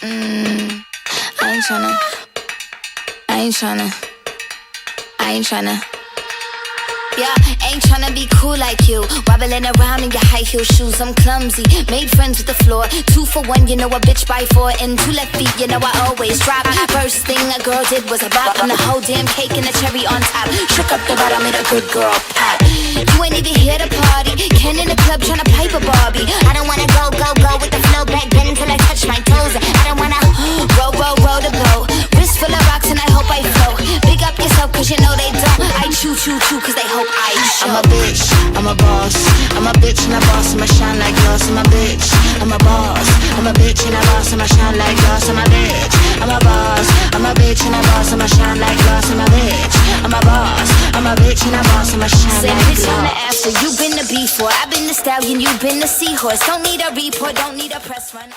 I ain't tryna. Yeah, ain't tryna be cool like you. Wobbling around in your high heel shoes, I'm clumsy. Made friends with the floor. 2 for 1, you know a bitch by 4. And 2 left feet, you know I always drop. First thing a girl did was a bop. And the whole damn cake and the cherry on top. Shook up the bottom, made a good girl pop. You ain't even here to party. Ken in the club tryna pipe a Barbie. I don't wanna go with the flow back then until I touch my toes. I don't wanna roll the boat. Wrist full of rocks and I hope I float. Big up yourself cause you know they don't. I chew cause they hope I show. I'm a bitch, I'm a boss. I'm a bitch and a boss, I'ma shine like glass. I'm a bitch, I'm a boss. I'm a bitch and a boss, I'ma shine like glass. I'm a bitch, I'm a boss. I'm a bitch and a boss, I'ma shine like glass. I'm a bitch, I'm a boss. I'm a bitch and a boss, I'ma shine like glass. Bitch on the after, you been the before. I've been the stallion, you been the seahorse. Don't need a report, don't need a press run.